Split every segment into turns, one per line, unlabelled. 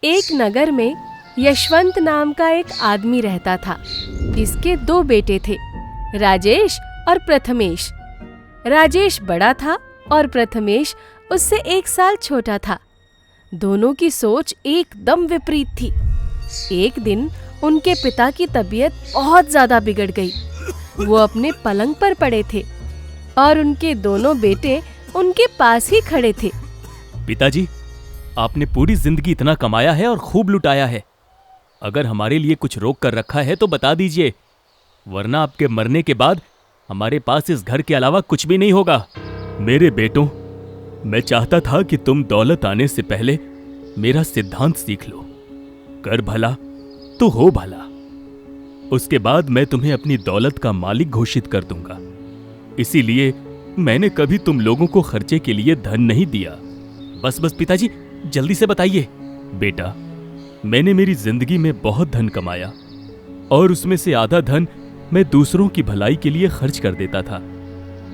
एक नगर में यशवंत नाम का एक आदमी रहता था। इसके 2 बेटे थे, राजेश और प्रथमेश। राजेश बड़ा था और प्रथमेश उससे 1 साल छोटा था। दोनों की सोच एकदम विपरीत थी। एक दिन उनके पिता की तबीयत बहुत ज्यादा बिगड़ गई। वो अपने पलंग पर पड़े थे और उनके दोनों बेटे उनके पास ही खड़े थे।
पिताजी, आपने पूरी जिंदगी इतना कमाया है और खूब लुटाया है। अगर हमारे लिए कुछ रोक कर रखा है तो बता दीजिए, वरना आपके मरने के बाद हमारे पास इस घर के अलावा कुछ भी नहीं होगा। मेरे बेटों, मैं चाहता था कि तुम दौलत आने से पहले मेरा सिद्धांत सीख लो, कर भला तो हो भला। उसके बाद मैं तुम्हें अपनी दौलत का मालिक घोषित कर दूंगा। इसीलिए मैंने कभी तुम लोगों को खर्चे के लिए धन नहीं दिया। बस पिताजी, जल्दी से बताइए। बेटा, मैंने मेरी जिंदगी में बहुत धन कमाया और उसमें से आधा धन मैं दूसरों की भलाई के लिए खर्च कर देता था।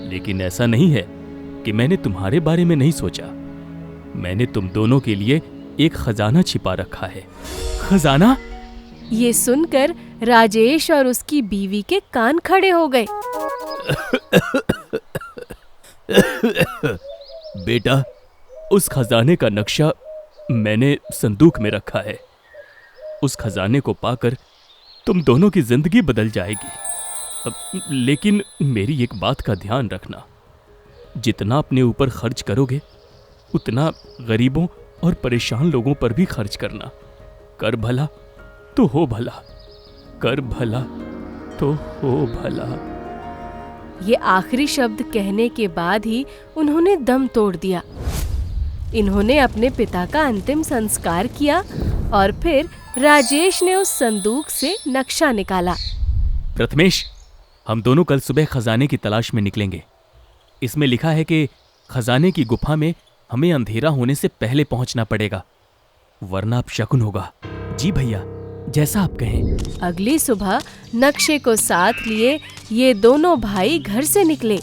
लेकिन ऐसा नहीं है कि मैंने तुम्हारे बारे में नहीं सोचा। मैंने तुम दोनों के लिए एक खजाना छिपा रखा है। खजाना?
ये सुनकर राजेश और उसकी बीवी के कान खड़े हो गए।
बेटा, उस खजाने का नक्शा मैंने संदूक में रखा है। उस खजाने को पाकर तुम दोनों की जिंदगी बदल जाएगी। लेकिन मेरी एक बात का ध्यान रखना, जितना अपने ऊपर खर्च करोगे उतना गरीबों और परेशान लोगों पर भी खर्च करना। कर भला तो हो भला, कर भला तो हो भला।
ये आखिरी शब्द कहने के बाद ही उन्होंने दम तोड़ दिया। इन्होंने अपने पिता का अंतिम संस्कार किया और फिर राजेश ने उस संदूक से नक्शा निकाला।
प्रथमेश, हम दोनों कल सुबह खजाने की तलाश में निकलेंगे। इसमें लिखा है कि खजाने की गुफा में हमें अंधेरा होने से पहले पहुंचना पड़ेगा, वरना अब शकुन होगा। जी भैया, जैसा आप कहें।
अगली सुबह नक्शे को साथ लिए ये दोनों भाई घर से निकले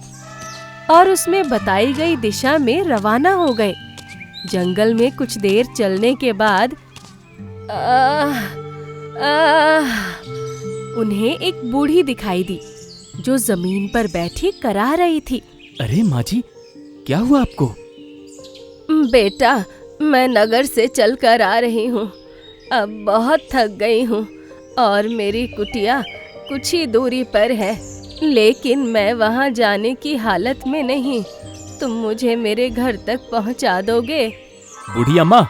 और उसमें बताई गई दिशा में रवाना हो गए। जंगल में कुछ देर चलने के बाद उन्हें एक बूढ़ी दिखाई दी जो जमीन पर बैठी कराह रही थी।
अरे माँ जी, क्या हुआ आपको?
बेटा, मैं नगर से चलकर आ रही हूँ। अब बहुत थक गई हूँ और मेरी कुटिया कुछ ही दूरी पर है, लेकिन मैं वहाँ जाने की हालत में नहीं। तुम मुझे मेरे घर तक पहुँचा दोगे?
बूढ़ी अम्मा,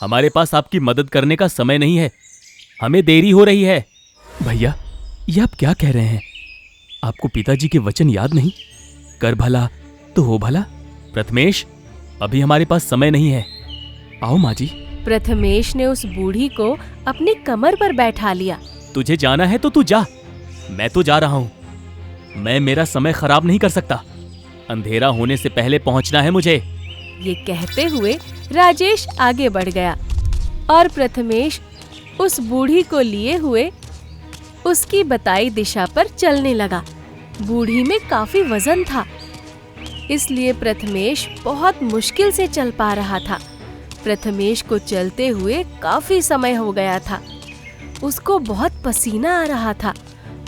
हमारे पास आपकी मदद करने का समय नहीं है, हमें देरी हो रही है। भैया, ये आप क्या कह रहे हैं? आपको पिताजी के वचन याद नहीं? कर भला तो हो भला। प्रथमेश, अभी हमारे पास समय नहीं है। आओ माँ जी।
प्रथमेश ने उस बूढ़ी को अपनी कमर पर बैठा लिया।
तुझे जाना है तो तू जा, मैं तो जा रहा हूँ। मैं मेरा समय खराब नहीं कर सकता। अंधेरा होने से पहले पहुँचना है मुझे।
ये कहते हुए राजेश आगे बढ़ गया और प्रथमेश उस बूढ़ी को लिए हुए उसकी बताई दिशा पर चलने लगा। बूढ़ी में काफी वजन था, इसलिए प्रथमेश बहुत मुश्किल से चल पा रहा था। प्रथमेश को चलते हुए काफी समय हो गया था। उसको बहुत पसीना आ रहा था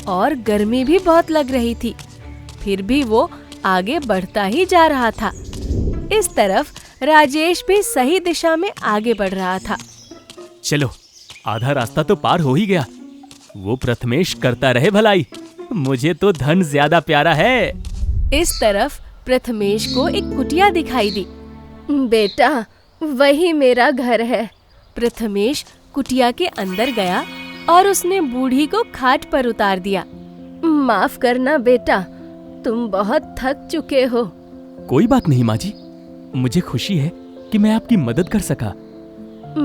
और गर्मी भी बहुत लग रही थी। फिर भी वो आगे बढ़ता ही जा रहा था। इस तरफ राजेश भी सही दिशा में आगे बढ़ रहा था।
चलो, आधा रास्ता तो पार हो ही गया। वो प्रथमेश करता रहे भलाई, मुझे तो धन ज्यादा प्यारा है।
इस तरफ प्रथमेश को एक कुटिया दिखाई दी। बेटा, वही मेरा घर है। प्रथमेश कुटिया के अंदर गया और उसने बूढ़ी को खाट पर उतार दिया। माफ करना बेटा, तुम बहुत थक चुके हो।
कोई बात नहीं माँ जी, मुझे खुशी है कि मैं आपकी मदद कर सका।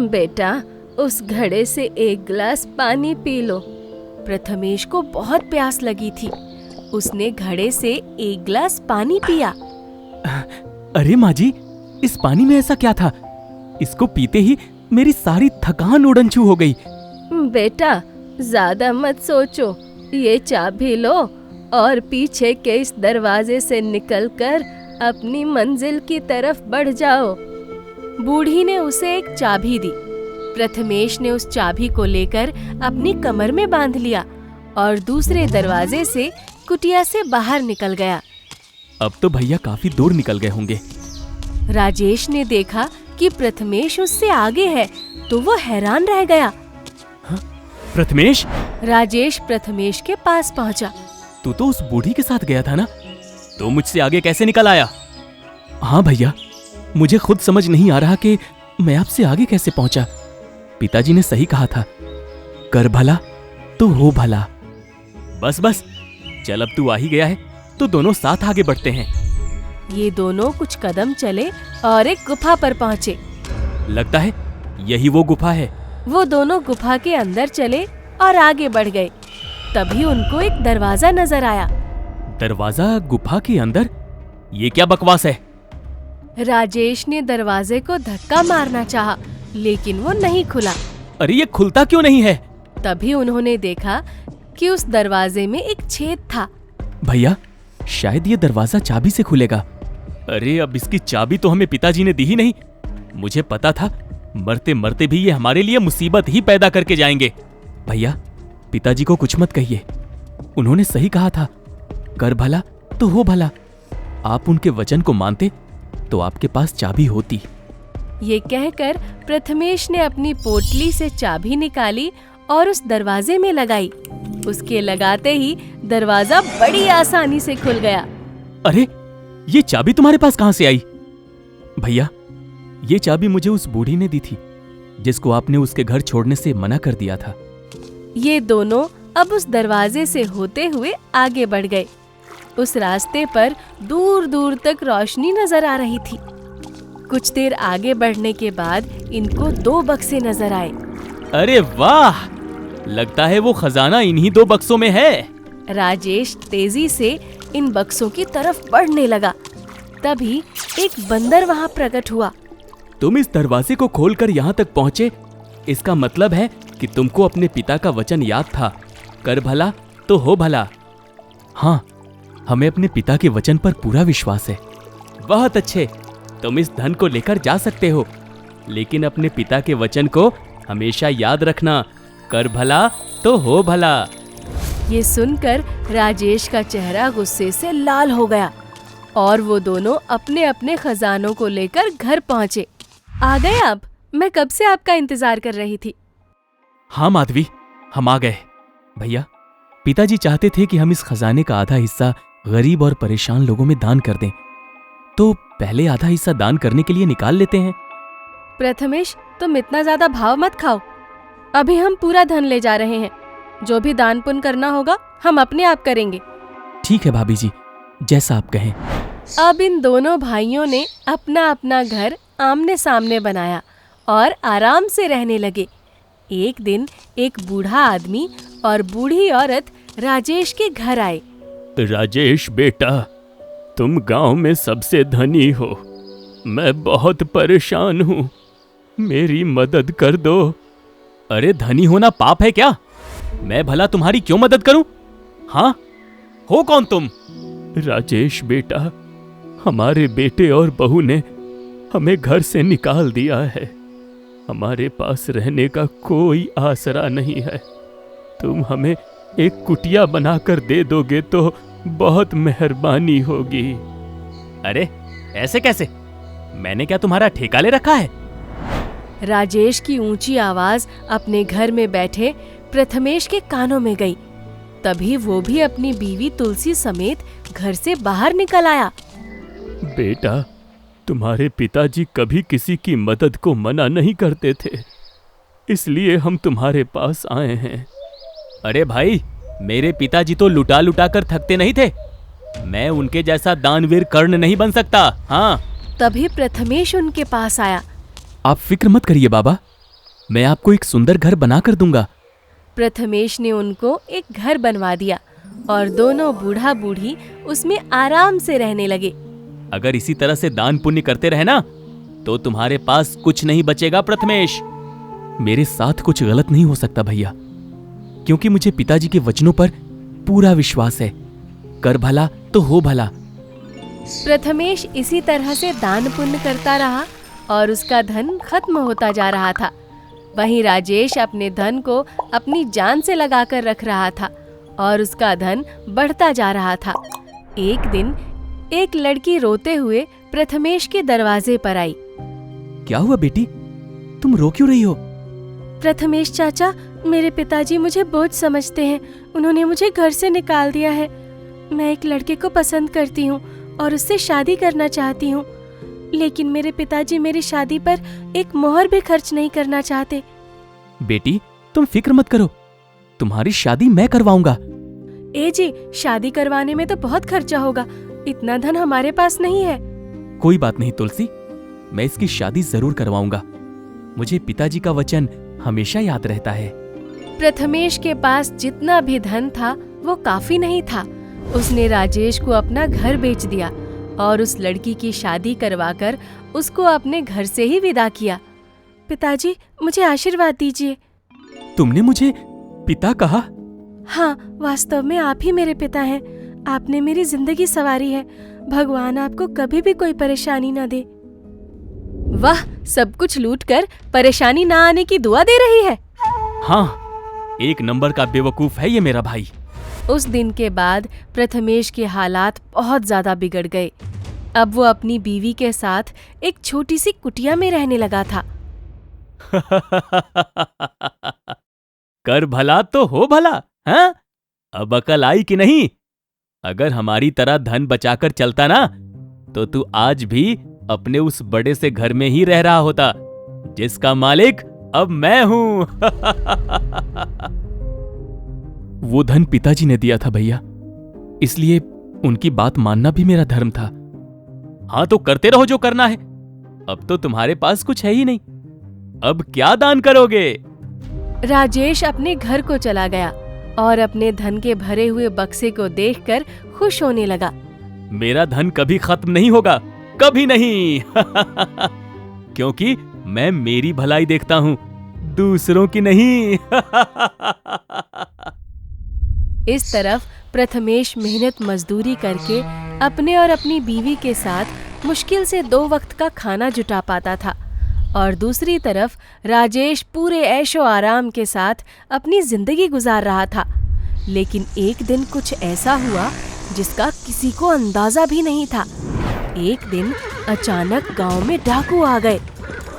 बेटा, उस घड़े से 1 गिलास पानी पी लो। प्रथमेश को बहुत प्यास लगी थी। उसने घड़े से 1 गिलास पानी पिया।
अरे माँ जी, इस पानी में ऐसा क्या था? इसको पीते ही मेरी सारी थकान उड़नछू हो गई।
बेटा, ज्यादा मत सोचो, ये चाबी लो और पीछे के इस दरवाजे से निकलकर अपनी मंजिल की तरफ बढ़ जाओ। बूढ़ी ने उसे एक चाबी दी प्रथमेश ने उस चाबी को लेकर अपनी कमर में बांध लिया और दूसरे दरवाजे से कुटिया से बाहर निकल गया।
अब तो भैया काफी दूर निकल गए होंगे।
राजेश ने देखा कि प्रथमेश उससे आगे है तो वो हैरान रह गया।
प्रथमेश?
राजेश प्रथमेश के पास पहुंचा।
तू तो उस बूढ़ी के साथ गया था ना, तो मुझसे आगे कैसे निकल आया? हाँ भैया, मुझे खुद समझ नहीं आ रहा कि मैं आपसे आगे कैसे पहुंचा। पिताजी ने सही कहा था, कर भला तो हो भला। बस बस, चल अब तू आ ही गया है तो दोनों साथ आगे बढ़ते हैं।
ये दोनों कुछ कदम चले और एक गुफा पर पहुंचे।
लगता है यही वो गुफा है।
वो दोनों गुफा के अंदर चले और आगे बढ़ गए। तभी उनको एक दरवाजा नजर आया।
दरवाजा गुफा के अंदर? ये क्या बकवास है?
राजेश ने दरवाजे को धक्का मारना चाहा, लेकिन वो नहीं खुला।
अरे ये खुलता क्यों नहीं है?
तभी उन्होंने देखा कि उस दरवाजे में एक छेद था।
भैया, शायद ये दरवाजा चाबी से खुलेगा। अरे अब इसकी चाबी तो हमें पिताजी ने दी ही नहीं। मुझे पता था मरते मरते भी ये हमारे लिए मुसीबत ही पैदा करके जाएंगे। भैया, पिताजी को कुछ मत कहिए, उन्होंने सही कहा था, कर भला तो हो भला। आप उनके वचन को मानते तो आपके पास चाबी होती।
ये कहकर प्रथमेश ने अपनी पोटली से चाबी निकाली और उस दरवाजे में लगाई। उसके लगाते ही दरवाजा बड़ी आसानी से खुल गया।
अरे, ये चाबी तुम्हारे पास कहां से आई? भैया, ये चाबी मुझे उस बूढ़ी ने दी थी, जिसको आपने उसके घर छोड़ने से मना कर दिया था।
ये दोनों अब उस दरवाजे से होते हुए आगे बढ़ गए। उस रास्ते पर दूर दूर तक रोशनी नजर आ रही थी। कुछ देर आगे बढ़ने के बाद इनको 2 बक्से नजर आए।
अरे वाह, लगता है वो खजाना इन्हीं 2 बक्सों में है।
राजेश तेजी से इन बक्सों की तरफ बढ़ने लगा। तभी एक बंदर वहां प्रकट हुआ।
तुम इस दरवाजे को खोलकर यहाँ तक पहुँचे, इसका मतलब है कि तुमको अपने पिता का वचन याद था, कर भला तो हो भला। हाँ, हमें अपने पिता के वचन पर पूरा विश्वास है। बहुत अच्छे, तुम इस धन को लेकर जा सकते हो, लेकिन अपने पिता के वचन को हमेशा याद रखना, कर भला तो हो भला।
ये सुनकर राजेश का चेहरा गुस्से से लाल हो गया और वो दोनों अपने अपने खजानों को लेकर घर पहुंचे। आ गए आप? मैं कब से आपका इंतजार कर रही थी।
हाँ माधवी, हम आ गए। भैया, पिताजी चाहते थे कि हम इस खजाने का आधा हिस्सा गरीब और परेशान लोगों में दान कर दें, तो पहले आधा हिस्सा दान करने के लिए निकाल लेते हैं।
प्रथमेश, तुम इतना ज्यादा भाव मत खाओ। अभी हम पूरा धन ले जा रहे हैं। जो भी दान पुण्य करना होगा हम अपने आप करेंगे।
ठीक है भाभी जी, जैसा आप कहें।
अब इन दोनों भाइयों ने अपना अपना घर आमने सामने बनाया और आराम से रहने लगे। एक दिन एक बूढ़ा आदमी और बूढ़ी औरत राजेश के घर आए।
राजेश बेटा, तुम गांव में सबसे धनी हो, मैं बहुत परेशान हूँ, मेरी मदद कर दो। अरे धनी होना पाप है क्या? मैं भला तुम्हारी क्यों मदद करूं? हाँ, हो कौन तुम? राजेश बेटा, हमारे बेटे और बहू ने हमें घर से निकाल दिया है। हमारे पास रहने का कोई आसरा नहीं है। तुम हमें एक कुटिया बनाकर दे दोगे तो बहुत मेहरबानी होगी। अरे ऐसे कैसे? मैंने क्या तुम्हारा ठेका ले रखा है?
राजेश की ऊंची आवाज अपने घर में बैठे प्रथमेश के कानों में गई। तभी वो भी अपनी बीवी तुलसी समेत घर से बाहर निकल आया।
बेटा, तुम्हारे पिताजी कभी किसी की मदद को मना नहीं करते थे, इसलिए हम तुम्हारे पास आए हैं। अरे भाई, मेरे पिताजी तो लुटा लुटा कर थकते नहीं थे। मैं उनके जैसा दानवीर कर्ण नहीं बन सकता। हाँ।
तभी प्रथमेश उनके पास आया।
आप फिक्र मत करिए बाबा, मैं आपको एक सुंदर घर बना कर दूंगा।
प्रथमेश ने उनको एक घर बनवा दिया और दोनों बूढ़ा बूढ़ी उसमें आराम से रहने लगे।
अगर इसी तरह से दान पुण्य करते रहे ना, तो तुम्हारे पास कुछ नहीं बचेगा प्रथमेश। मेरे साथ कुछ गलत नहीं हो सकता भैया, क्योंकि मुझे पिताजी के वचनों पर पूरा विश्वास है, कर भला तो हो भला।
प्रथमेश इसी तरह से दान पुण्य करता रहा और उसका धन खत्म होता जा रहा था। वहीं राजेश अपने धन को अपनी जान से लगाकर रख रहा था और उसका धन बढ़ता जा रहा था। एक दिन एक लड़की रोते हुए प्रथमेश के दरवाजे पर आई।
क्या हुआ बेटी, तुम रो क्यों रही हो?
प्रथमेश चाचा, मेरे पिताजी मुझे बोझ समझते हैं। उन्होंने मुझे घर से निकाल दिया है। मैं एक लड़के को पसंद करती हूँ और उससे शादी करना चाहती हूँ, लेकिन मेरे पिताजी मेरी शादी पर एक मोहर भी खर्च नहीं करना चाहते।
बेटी, तुम फिक्र मत करो, तुम्हारी शादी मैं करवाऊंगा।
ए जी, शादी करवाने में तो बहुत खर्चा होगा, इतना धन हमारे पास नहीं है।
कोई बात नहीं तुलसी, मैं इसकी शादी जरूर करवाऊंगा। मुझे पिताजी का वचन हमेशा याद रहता है।
प्रथमेश के पास जितना भी धन था वो काफी नहीं था। उसने राजेश को अपना घर बेच दिया और उस लड़की की शादी करवाकर उसको अपने घर से ही विदा किया। पिताजी, मुझे आशीर्वाद दीजिए।
तुमने मुझे पिता कहा?
हाँ, वास्तव में आप ही मेरे पिता हैं। आपने मेरी जिंदगी संवारी है। भगवान आपको कभी भी कोई परेशानी न दे। वाह, सब कुछ लूटकर परेशानी ना आने की दुआ दे रही है।
हाँ, एक नंबर का बेवकूफ है ये मेरा भाई।
उस दिन के बाद प्रथमेश के हालात बहुत ज्यादा बिगड़ गए। अब वो अपनी बीवी के साथ एक छोटी सी कुटिया में रहने लगा था।
कर भला तो हो भला, हाँ? अब अकल आई कि नहीं? अगर हमारी तरह धन बचाकर चलता ना, तो तू आज भी अपने उस बड़े से घर में ही रह रहा होता, जिसका मालिक अब मैं हूं। वो धन पिताजी ने दिया था भैया, इसलिए उनकी बात मानना भी मेरा धर्म था। हाँ, तो करते रहो जो करना है। अब तो तुम्हारे पास कुछ है ही नहीं, अब क्या दान करोगे?
राजेश अपने घर को चला गया और अपने धन के भरे हुए बक्से को देखकर खुश होने लगा।
मेरा धन कभी खत्म नहीं होगा, कभी नहीं। क्योंकि मैं मेरी भलाई देखता हूं, दूसरों की नहीं।
इस तरफ प्रथमेश मेहनत मजदूरी करके अपने और अपनी बीवी के साथ मुश्किल से 2 वक्त का खाना जुटा पाता था और दूसरी तरफ राजेश पूरे ऐशो आराम के साथ अपनी जिंदगी गुजार रहा था। लेकिन एक दिन कुछ ऐसा हुआ जिसका किसी को अंदाजा भी नहीं था। एक दिन अचानक गांव में डाकू आ गए।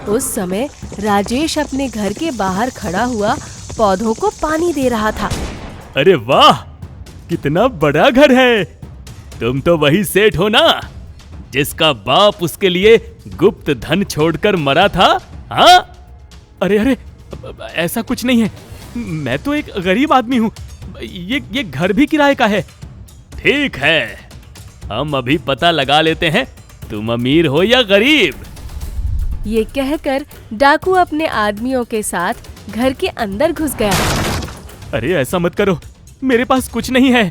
उस समय राजेश अपने घर के बाहर खड़ा हुआ पौधों को पानी दे रहा था।
अरे वाह, कितना बड़ा घर है! तुम तो वही सेठ हो ना, जिसका बाप उसके लिए गुप्त धन छोड़कर मरा था? हाँ? अरे अरे, ऐसा कुछ नहीं है, मैं तो एक गरीब आदमी हूँ। ये घर भी किराए का है। ठीक है, हम अभी पता लगा लेते हैं तुम अमीर हो या गरीब।
ये कहकर डाकू अपने आदमियों के साथ घर के अंदर घुस गया।
अरे ऐसा मत करो, मेरे पास कुछ नहीं है।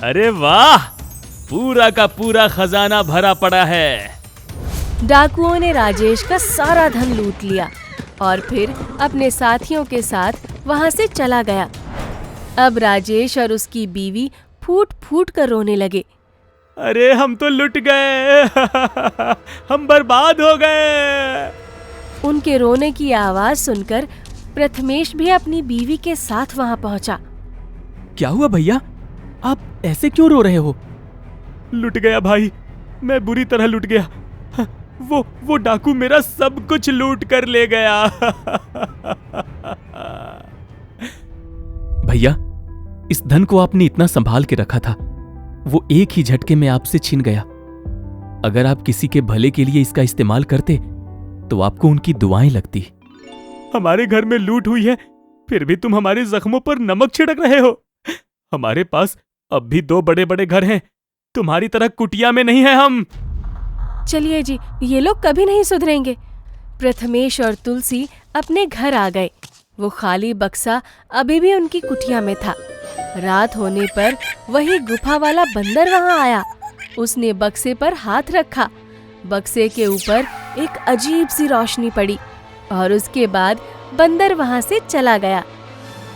अरे वाह, पूरा का पूरा खजाना भरा पड़ा है।
डाकुओं ने राजेश का सारा धन लूट लिया और फिर अपने साथियों के साथ वहां से चला गया। अब राजेश और उसकी बीवी फूट फूट कर रोने लगे।
अरे हम तो लुट गए। हम बर्बाद हो गए।
उनके रोने की आवाज सुनकर प्रथमेश भी अपनी बीवी के साथ वहां पहुंचा।
क्या हुआ भैया, आप ऐसे क्यों रो रहे हो? लुट गया भाई, मैं बुरी तरह लुट गया। वो डाकू मेरा सब कुछ लूट कर ले गया। भैया, इस धन को आपने इतना संभाल के रखा था, वो एक ही झटके में आपसे छिन गया। अगर आप किसी के भले के लिए इसका इस्तेमाल करते तो आपको उनकी दुआएं लगती। हमारे घर में लूट हुई है, फिर भी तुम हमारे जख्मों पर नमक छिड़क रहे हो। हमारे पास अब भी 2 बड़े बड़े घर हैं, तुम्हारी तरह कुटिया में नहीं है हम।
चलिए जी, ये लोग कभी नहीं सुधरेंगे। प्रथमेश और तुलसी अपने घर आ गए। वो खाली बक्सा अभी भी उनकी कुटिया में था। रात होने पर वही गुफा वाला बंदर वहां आया। उसने बक्से पर हाथ रखा। बक्से के ऊपर एक अजीब सी रोशनी पड़ी और उसके बाद बंदर वहां से चला गया।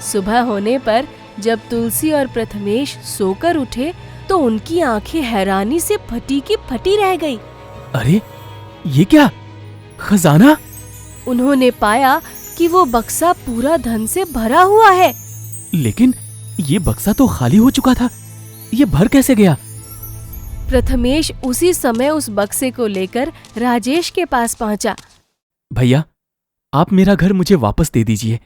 सुबह होने पर जब तुलसी और प्रथमेश सोकर उठे तो उनकी आंखें हैरानी से फटी की फटी रह गई।
अरे ये क्या, खजाना?
उन्होंने पाया कि वो बक्सा पूरा धन से भरा हुआ है।
लेकिन ये बक्सा तो खाली हो चुका था, ये भर कैसे गया?
प्रथमेश उसी समय उस बक्से को लेकर राजेश के पास पहुंचा।
भैया, आप मेरा घर मुझे वापस दे दीजिए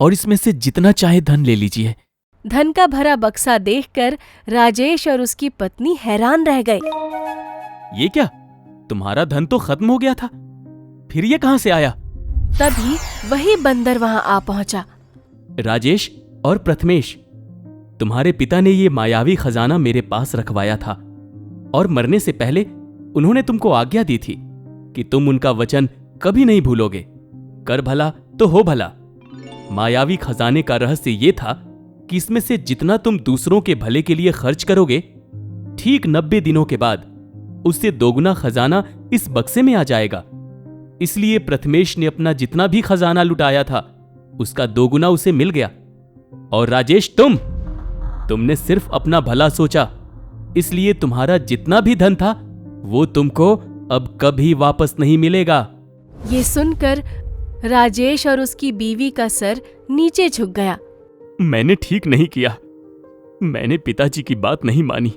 और इसमें से जितना चाहे धन ले लीजिए।
धन का भरा बक्सा देखकर राजेश और उसकी पत्नी हैरान रह गए।
ये क्या? तुम्हारा धन तो खत्म हो गया था, फिर ये कहां से आया?
तभी वही बंदर वहां आ पहुंचा।
राजेश और प्रथमेश, तुम्हारे पिता ने ये मायावी खजाना मेरे पास रखवाया था और मरने से पहले उन्होंने तुमको आज्ञा दी थी कि तुम उनका वचन कभी नहीं भूलोगे। कर भला तो हो भला। मायावी खजाने का रहस्य ये था कि इसमें से जितना तुम दूसरों के भले के लिए खर्च करोगे, ठीक 90 दिनों के बाद उससे दोगुना खजाना इस बक्से में आ जाएगा। इसलिए प्रथमेश ने अपना जितना भी खजाना लुटाया था उसका दोगुना उसे मिल गया। और राजेश, तुमने सिर्फ अपना भला सोचा, इसलिए तुम्हारा जितना भी धन था वो तुमको अब कभी वापस नहीं मिलेगा।
ये सुनकर राजेश और उसकी बीवी का सर नीचे झुक गया।
मैंने ठीक नहीं किया, मैंने पिताजी की बात नहीं मानी।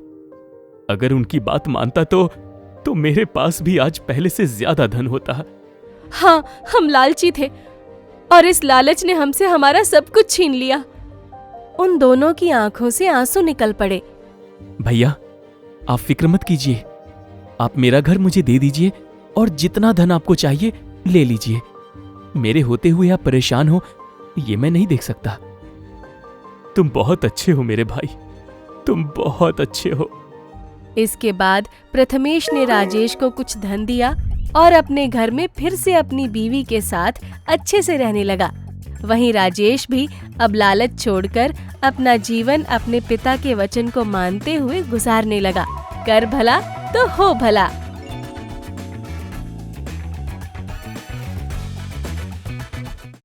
अगर उनकी बात मानता तो मेरे पास भी आज पहले से ज्यादा धन होता।
हाँ, हम लालची थे और इस लालच ने हमसे हमारा सब कुछ छीन लिया। उन दोनों की आंखों से आंसू निकल पड़े।
भैया, आप फिक्र मत कीजिए, आप मेरा घर मुझे दे दीजिए और जितना धन आपको चाहिए ले लीजिए। मेरे होते हुए आप परेशान हो ये मैं नहीं देख सकता। तुम बहुत अच्छे हो मेरे भाई, तुम बहुत अच्छे हो।
इसके बाद प्रथमेश ने राजेश को कुछ धन दिया और अपने घर में फिर से अपनी बीवी के साथ अच्छे से रहने लगा। वहीं राजेश भी अब लालच छोड़कर अपना जीवन अपने पिता के वचन को मानते हुए गुजारने लगा। कर भला तो हो भला।